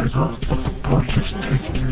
brighter, but the brightest take you.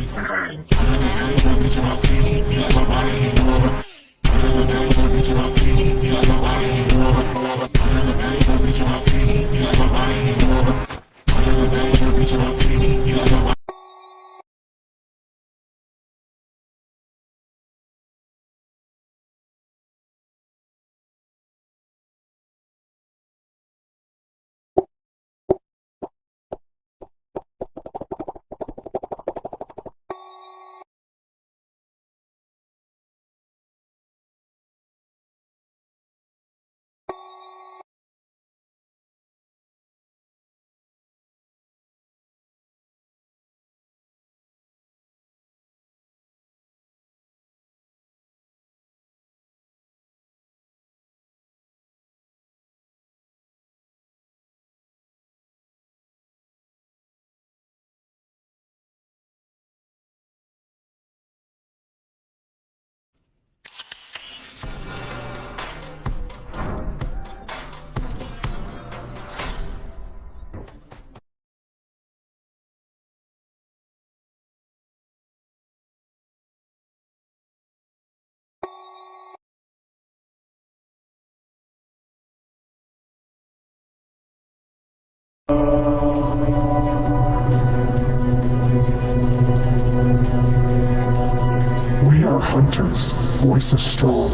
We are hunters, voices strong,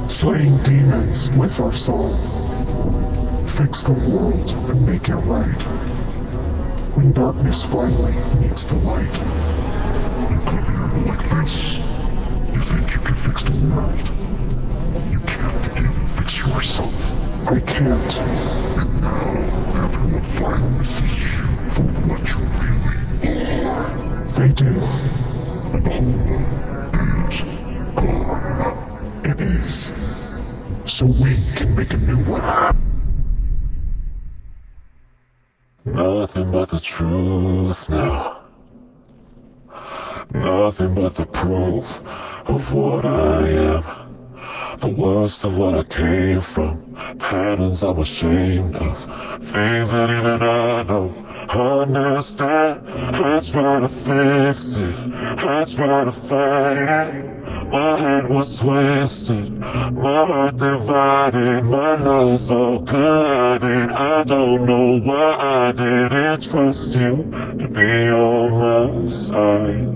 slaying demons with our song. Fix the world and make it right. When darkness finally meets the light. You come here like this. You think you can fix the world. You can't even fix yourself. I can't. And now, everyone finally sees you for what you really are. They do. And the whole world is gone. It is. So we can make a new one. Nothing but the truth now. Nothing but the proof of what I am. The worst of what I came from. Patterns I'm ashamed of. Things that even I don't understand. I try to fix it. I try to fight it. My head was twisted. My heart divided. My love so collided. I don't know why I didn't trust you to be on my side.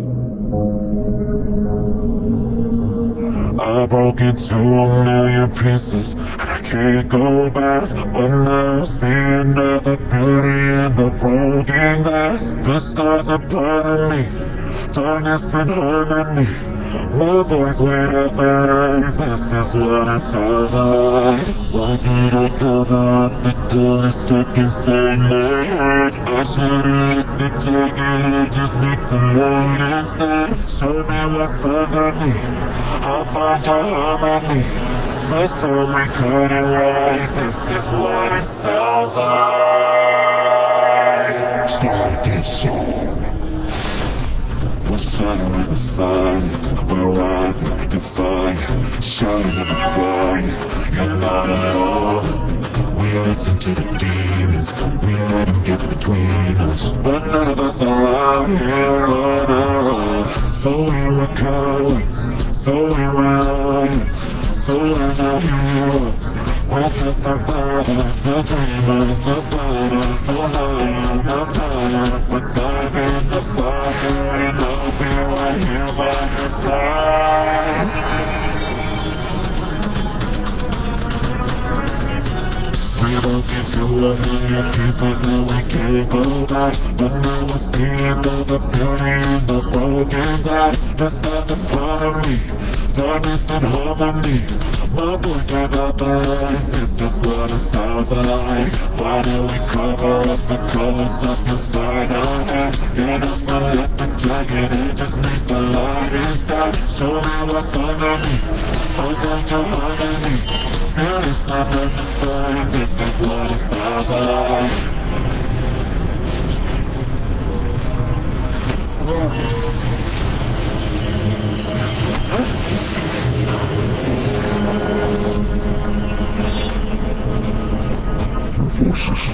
I broke into a million pieces, and I can't go back. But now I see another beauty in the broken glass. The stars are part of me, darkness and harmony. My voice way up the rise, this is what it sounds like. Why did I cover up the color stuck inside my head? I should've let the jagged just make the light instead. Show me what's underneath, I'll find your harmony. That's all we couldn't write, this is what it sounds like. Start this song. We're shattering the silence, we're rising, defiant, shouting in the quiet, you're not alone. We listen to the demons, we let them get between us, but none of us are out here on our own. So we're a coward, so we're lying, so we're not heroes. We're the survivors, the dreamers, the fighters, no lying, no tired. We're diving the fire and I'll be right here by your side. We broke into a million pieces and we can't go back. But now we're seeing all the beauty in the broken glass. The stars are part of me, darkness and harmony. My voice without the rise, this is what it sounds like. Why do we cover up the colors stuck inside our head? Get up and let the jagged edges make the light instead. Show me what's underneath, I'll find your harmony. Feel this understand, this is what it sounds like. Voices,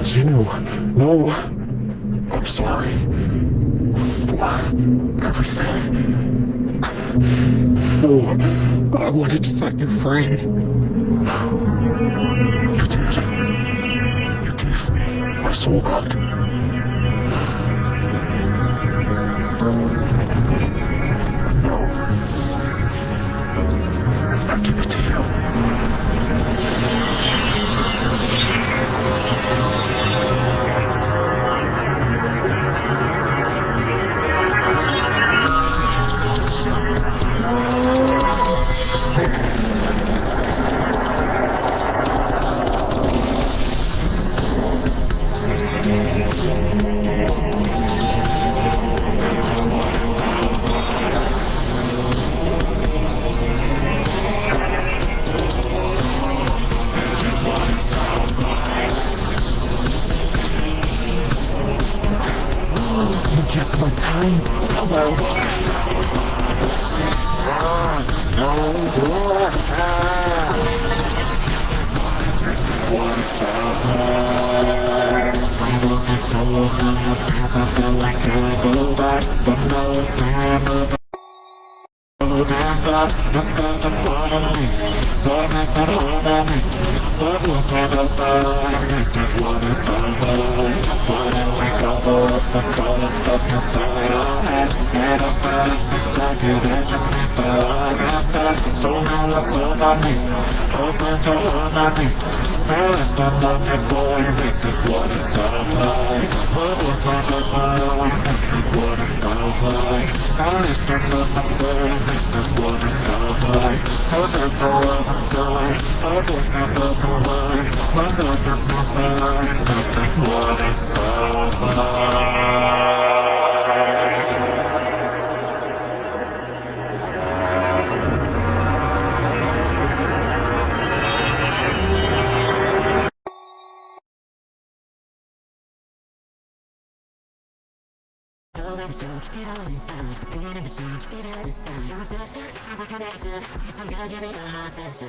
Ginu, no. I'm sorry. For everything. No, I wanted to set you free. You did. You gave me my soul back. No. I give it to you. Just my time. Hello. Just got the part of me, darkness that hold on me. But we'll find out that this is what it's all for. Why don't we cover up the colors stuck inside our heads? Get up out of the jacket and just meet the eyes that don't know what's on me. Open to hold on me. There's a moment for you, this is what it sounds like. But we'll find out this is what it sounds like. Now listen to my word, this is what it sounds like. So there's no other story, all this is open wide. When there's no sign, this is what it sounds like. Get all inside, get on in the shot, get out inside. You're a fashion, as a connection. Yes, I'm gonna give it all my attention.